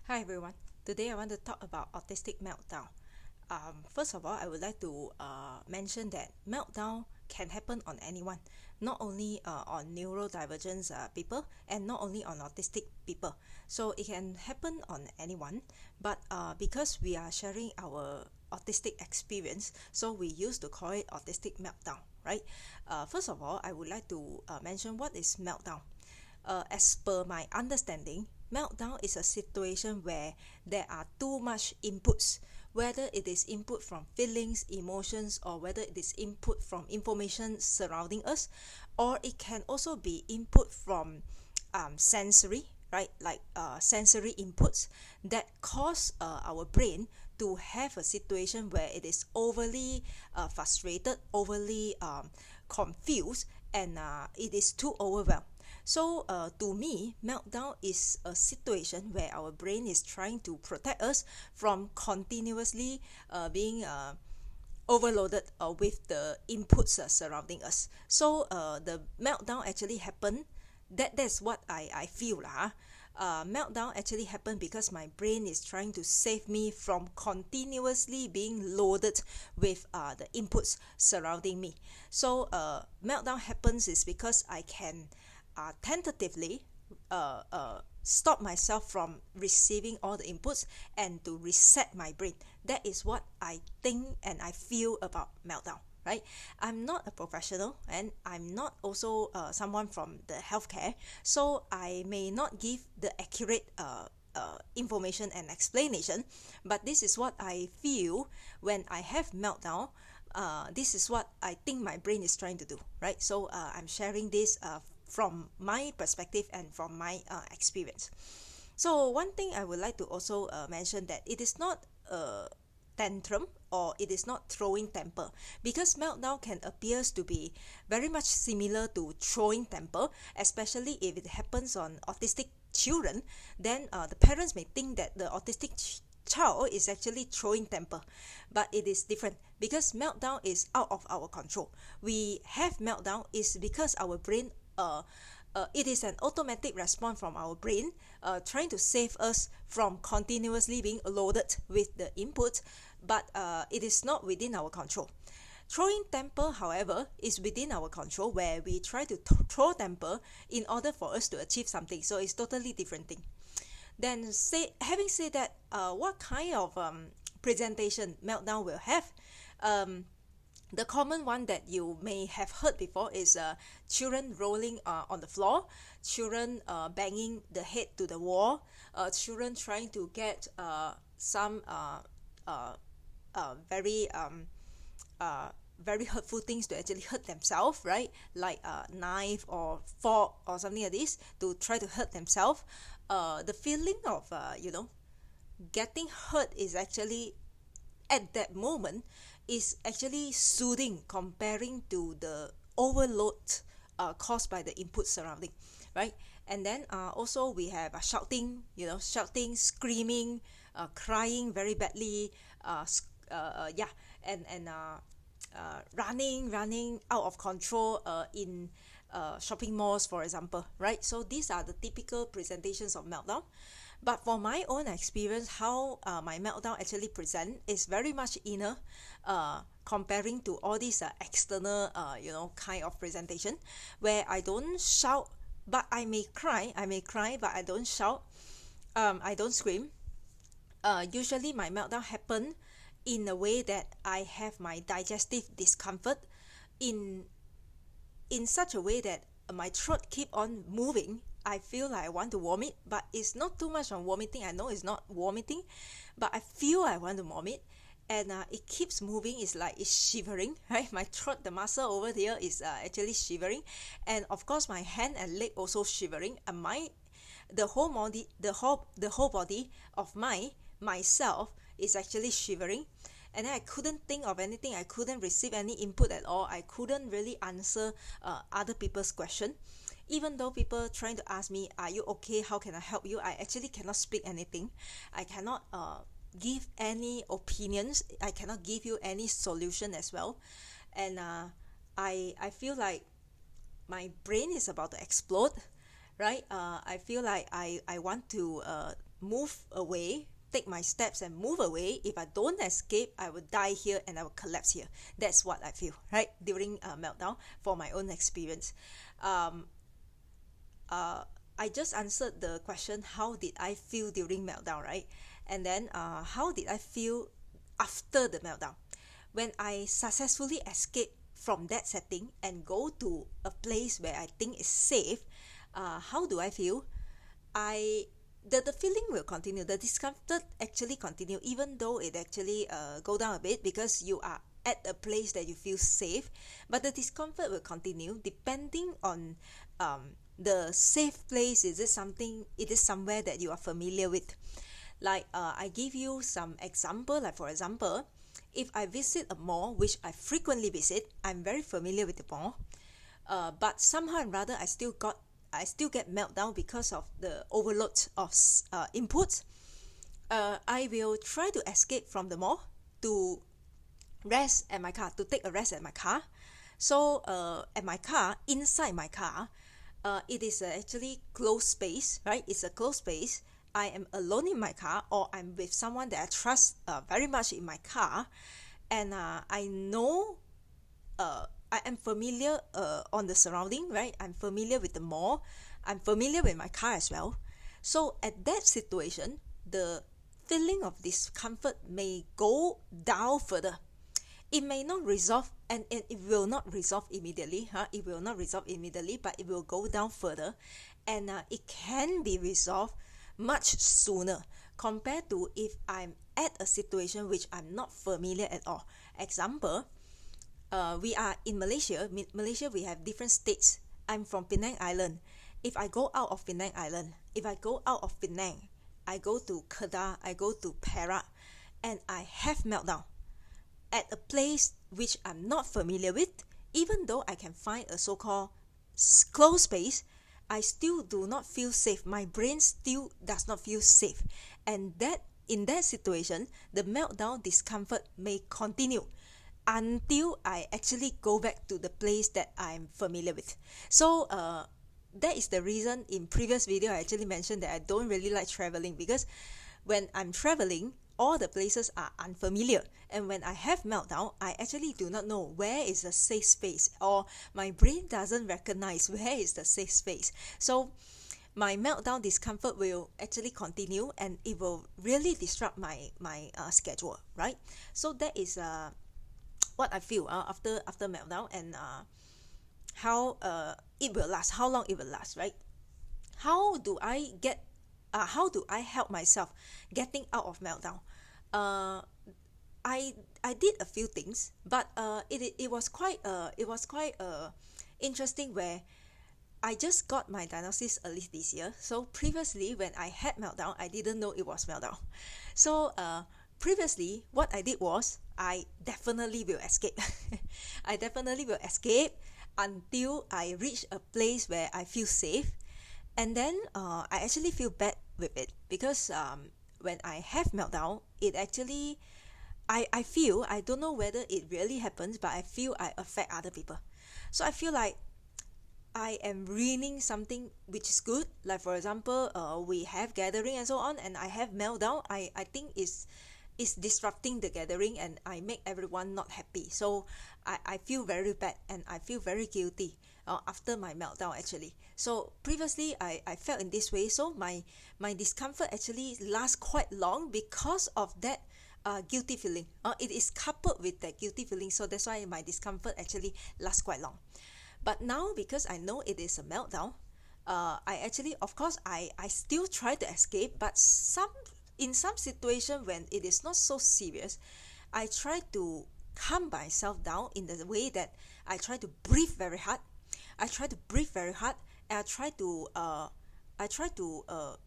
Hi everyone. Today I want to talk about autistic meltdown. First of all, I would like to mention that meltdown can happen on anyone, not only on neurodivergent people and not only on autistic people. So it can happen on anyone, but because we are sharing our autistic experience, so we used to call it autistic meltdown, right? First of all, I would like to mention what is meltdown. As per my understanding, meltdown is a situation where there are too much inputs, whether it is input from feelings, emotions, or whether it is input from information surrounding us, or it can also be input from sensory, right? Like sensory inputs that cause our brain to have a situation where it is overly frustrated, overly confused, and it is too overwhelmed. So to me, meltdown is a situation where our brain is trying to protect us from continuously being overloaded with the inputs surrounding us. So the meltdown actually happened. That's what I feel lah. Meltdown actually happened because my brain is trying to save me from continuously being loaded with the inputs surrounding me. So meltdown happens is because I can tentatively stop myself from receiving all the inputs and to reset my brain. That is what I think and I feel about meltdown, right? I'm not a professional and I'm not also someone from the healthcare, so I may not give the accurate information and explanation, but this is what I feel when I have meltdown. This is what I think my brain is trying to do, right? So I'm sharing this from my perspective and from my experience. So one thing I would like to also mention that it is not a tantrum or it is not throwing temper, because meltdown can appears to be very much similar to throwing temper, especially if it happens on autistic children. Then the parents may think that the autistic child is actually throwing temper, but it is different because meltdown is out of our control. We have meltdown is because our brain it is an automatic response from our brain trying to save us from continuously being loaded with the input, but it is not within our control. Throwing temper, however, is within our control, where we try to throw temper in order for us to achieve something. So it's totally different thing. Then having said that, what kind of presentation meltdown will have? The common one that you may have heard before is children rolling on the floor, children banging the head to the wall, children trying to get some very very hurtful things to actually hurt themselves, right? Like a knife or fork or something like this to try to hurt themselves. The feeling of getting hurt is actually at that moment is actually soothing comparing to the overload caused by the input surrounding, right? And then also we have shouting, shouting, screaming, crying very badly, yeah, and running out of control in shopping malls, for example, right? So these are the typical presentations of meltdown. But for my own experience, how my meltdown actually present is very much inner, comparing to all these external, kind of presentation, where I don't shout, but I may cry, but I don't shout, I don't scream. Usually my meltdown happen in a way that I have my digestive discomfort in such a way that my throat keep on moving. I feel like I want to vomit, but it's not too much on vomiting. I know it's not vomiting, but I feel I want to vomit, and it keeps moving. It's like it's shivering, right? My throat, the muscle over there is actually shivering, and of course my hand and leg also shivering, and the whole body, the whole body of myself is actually shivering. And then I couldn't think of anything. I couldn't receive any input at all. I couldn't really answer other people's question. Even though people trying to ask me, are you okay? How can I help you? I actually cannot speak anything. I cannot give any opinions. I cannot give you any solution as well. And I feel like my brain is about to explode, right? I feel like I want to move away, take my steps and move away. If I don't escape, I will die here and I will collapse here. That's what I feel, right? During a meltdown, for my own experience. I just answered the question, how did I feel during meltdown, right? And then how did I feel after the meltdown? When I successfully escape from that setting and go to a place where I think is safe, how do I feel? The feeling will continue. The discomfort actually continue, even though it actually go down a bit because you are at a place that you feel safe. But the discomfort will continue depending on the safe place. Is it somewhere that you are familiar with? Like I give you some example. Like for example, if I visit a mall, which I frequently visit, I'm very familiar with the mall. But somehow or rather, I still get meltdown because of the overload of inputs. I will try to escape from the mall to rest at my car, to take a rest at my car. So at my car, inside my car, it is actually closed space, right? It's a closed space. I am alone in my car, or I'm with someone that I trust very much in my car, and I know I am familiar on the surrounding, right? I'm familiar with the mall. I'm familiar with my car as well. So at that situation, the feeling of discomfort may go down further. It may not resolve, and it will not resolve immediately. It will not resolve immediately, but it will go down further, and it can be resolved much sooner compared to if I'm at a situation which I'm not familiar at all. Example, we are in Malaysia. Malaysia, we have different states. I'm from Penang Island. If I go out of Penang Island, if I go out of Penang, I go to Kedah, I go to Perak, and I have meltdown at a place which I'm not familiar with, even though I can find a so-called closed space, I still do not feel safe. My brain still does not feel safe. And that in that situation, the meltdown discomfort may continue until I actually go back to the place that I'm familiar with. So that is the reason in previous video I actually mentioned that I don't really like traveling, because when I'm traveling, all the places are unfamiliar, and when I have meltdown, I actually do not know where is the safe space, or my brain doesn't recognize where is the safe space. So my meltdown discomfort will actually continue, and it will really disrupt my schedule, right? So that is what I feel after meltdown, and how it will last, how long it will last, right? How do I help myself getting out of meltdown? I did a few things, but it was quite interesting, where I just got my diagnosis early this year. So previously, when I had meltdown, I didn't know it was meltdown. So previously, what I did was I definitely will escape. I definitely will escape until I reach a place where I feel safe. And then I actually feel bad with it, because when I have meltdown, it actually, I feel, I don't know whether it really happens, but I feel I affect other people. So I feel like I am ruining something which is good. Like for example, we have gathering and so on, and I have meltdown. I think it's disrupting the gathering, and I make everyone not happy. So I feel very bad, and I feel very guilty after my meltdown actually. So previously I felt in this way. So my discomfort actually lasts quite long because of that guilty feeling. It is coupled with that guilty feeling. So that's why my discomfort actually lasts quite long. But now, because I know it is a meltdown, I actually, of course, I still try to escape, but in some situation when it is not so serious, I try to calm myself down in the way that I try to breathe very hard. I try to breathe very hard, and I try to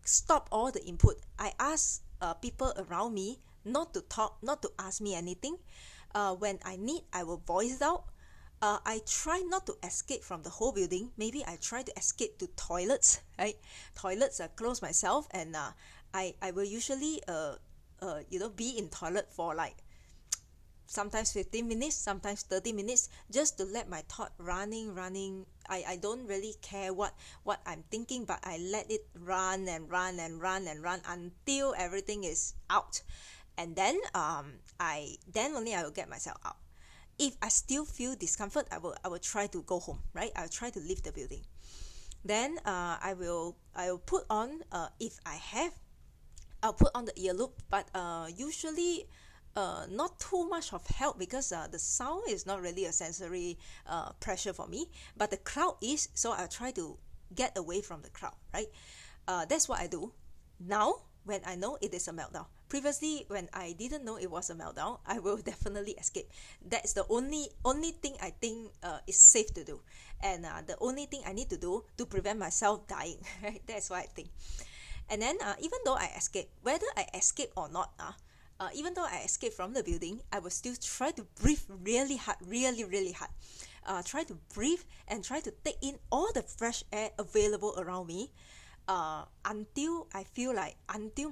stop all the input. I ask people around me not to talk, not to ask me anything. When I need, I will voice out. I try not to escape from the whole building. Maybe I try to escape to toilets, right? Toilets, close myself, and I will usually be in toilet for like sometimes 15 minutes, sometimes 30 minutes, just to let my thought running I don't really care what I'm thinking, but I let it run and run and run and run until everything is out. And then only I will get myself out. If I still feel discomfort, I will try to go home, right? I'll try to leave the building. Then I will put on, if I have, I'll put on the ear loop, but usually not too much of help, because the sound is not really a sensory pressure for me, but the crowd is, so I'll try to get away from the crowd, right? That's what I do now when I know it is a meltdown. Previously, when I didn't know it was a meltdown, I will definitely escape. That's the only thing I think is safe to do, and the only thing I need to do to prevent myself dying. Right? That's what I think. And then even though I escape, whether I escape or not, even though I escape from the building, I will still try to breathe really hard, really, really hard. Try to breathe and try to take in all the fresh air available around me, until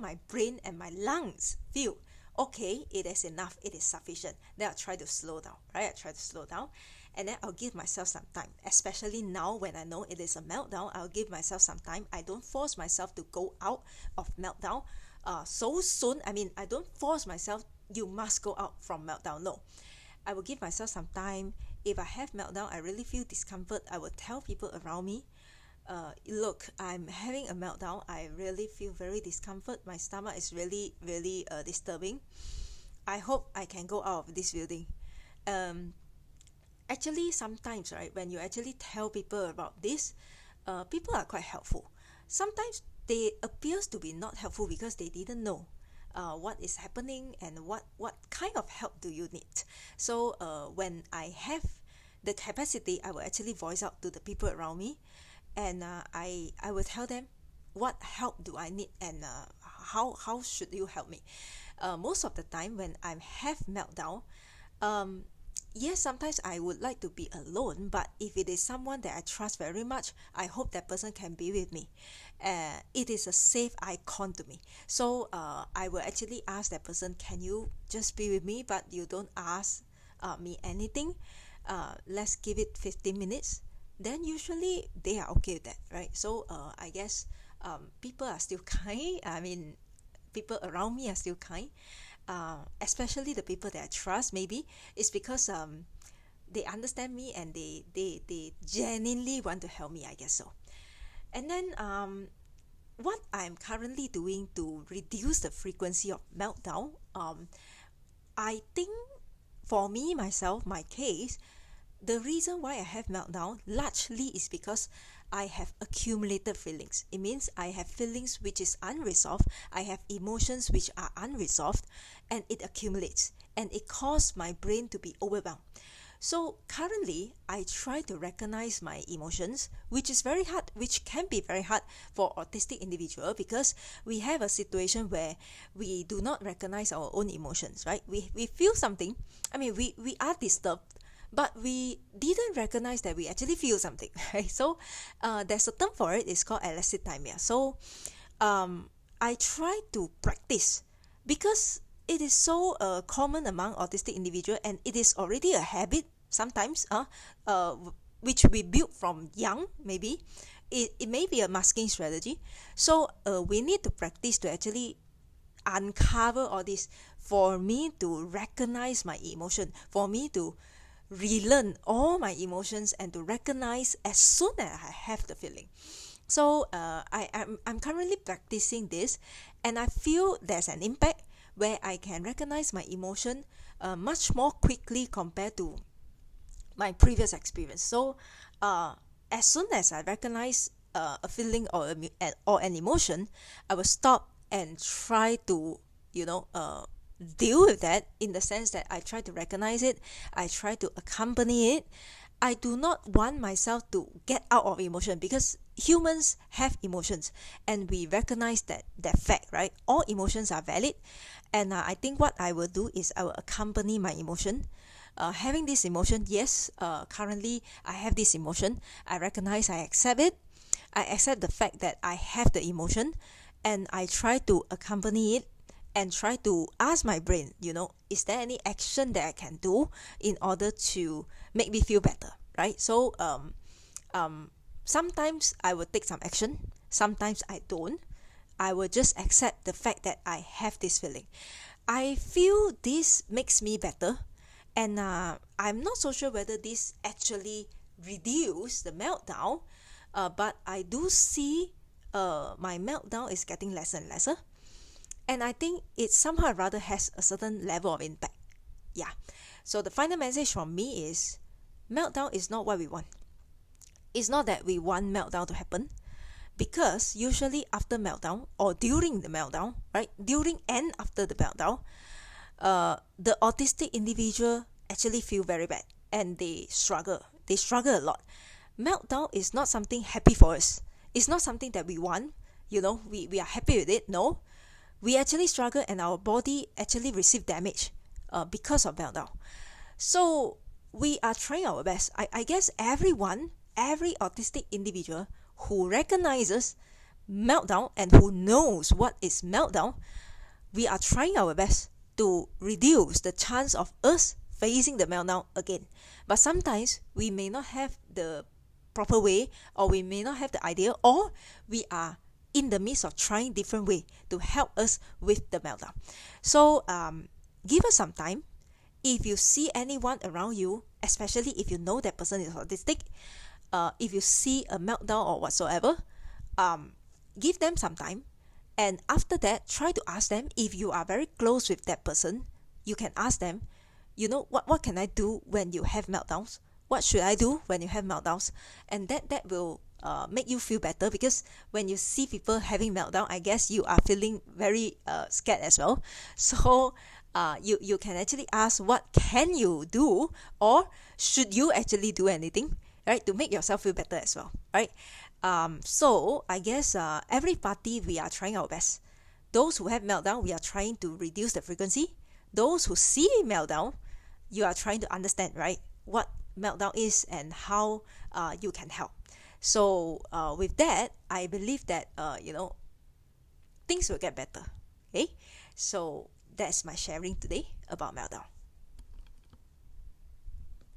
my brain and my lungs feel, okay, it is enough, it is sufficient. Then I'll try to slow down, right? I try to slow down, and then I'll give myself some time. Especially now when I know it is a meltdown, I'll give myself some time. I don't force myself to go out of meltdown so soon. I mean, I don't force myself, you must go out from meltdown. No, I will give myself some time. If I have meltdown, I really feel discomfort, I will tell people around me, look, I'm having a meltdown. I really feel very discomfort. My stomach is really, really disturbing. I hope I can go out of this building. Actually, sometimes, right, when you actually tell people about this, people are quite helpful. Sometimes they appears to be not helpful because they didn't know what is happening and what kind of help do you need. So when I have the capacity, I will actually voice out to the people around me, and I will tell them what help do I need, and how should you help me. Most of the time when I have meltdown, yes, sometimes I would like to be alone, but if it is someone that I trust very much, I hope that person can be with me. It is a safe icon to me. So I will actually ask that person, can you just be with me, but you don't ask me anything. Let's give it 15 minutes. Then usually they are okay with that, right? So I guess people are still kind. I mean, people around me are still kind, especially the people that I trust. Maybe it's because they understand me and they genuinely want to help me, I guess so. And then what I'm currently doing to reduce the frequency of meltdown, I think for me, myself, my case, the reason why I have meltdown largely is because I have accumulated feelings. It means I have feelings which is unresolved. I have emotions which are unresolved, and it accumulates, and it causes my brain to be overwhelmed. So currently, I try to recognize my emotions, which is very hard, which can be very hard for autistic individual, because we have a situation where we do not recognize our own emotions, right? We feel something. I mean, we are disturbed, but we didn't recognize that we actually feel something, right? So there's a term for it. It's called alexithymia. So I try to practice, because it is so common among autistic individuals, and it is already a habit sometimes, which we build from young. Maybe it may be a masking strategy. So we need to practice to actually uncover all this, for me to recognize my emotion, for me to relearn all my emotions, and to recognize as soon as I have the feeling. So I'm currently practicing this, and I feel there's an impact where I can recognize my emotion much more quickly compared to my previous experience. So as soon as I recognize a feeling or an emotion, I will stop and try to deal with that, in the sense that I try to recognize it, I try to accompany it. I do not want myself to get out of emotion, because humans have emotions, and we recognize that fact, right? All emotions are valid, and I think what I will do is I will accompany my emotion. Having this emotion, yes, currently I have this emotion. I recognize, I accept it. I accept the fact that I have the emotion, and I try to accompany it, and try to ask my brain, is there any action that I can do in order to make me feel better, right? So Sometimes I will take some action, sometimes I don't. I will just accept the fact that I have this feeling. I feel this makes me better, and I'm not so sure whether this actually reduce the meltdown, but I do see my meltdown is getting lesser and lesser, and I think it somehow rather has a certain level of impact. Yeah. So the final message from me is meltdown is not what we want. It's not that we want meltdown to happen, because usually after meltdown or during the meltdown, right? During and after the meltdown, the autistic individual actually feel very bad and they struggle. They struggle a lot. Meltdown is not something happy for us. It's not something that we want. We are happy with it. No, we actually struggle and our body actually receive damage because of meltdown. So we are trying our best. I guess every autistic individual who recognizes meltdown and who knows what is meltdown, we are trying our best to reduce the chance of us facing the meltdown again. But sometimes we may not have the proper way, or we may not have the idea, or we are in the midst of trying different way to help us with the meltdown. So give us some time. If you see anyone around you, especially if you know that person is autistic, if you see a meltdown or whatsoever, give them some time. And after that, try to ask them. If you are very close with that person, you can ask them, what can I do when you have meltdowns? What should I do when you have meltdowns? And that will make you feel better, because when you see people having meltdown, I guess you are feeling very scared as well. So you can actually ask, what can you do, or should you actually do anything, right, to make yourself feel better as well, right? So I guess every party, we are trying our best. Those who have meltdown, we are trying to reduce the frequency. Those who see meltdown, you are trying to understand, right, what meltdown is and how you can help. So with that, I believe that things will get better. Okay, so that's my sharing today about meltdown.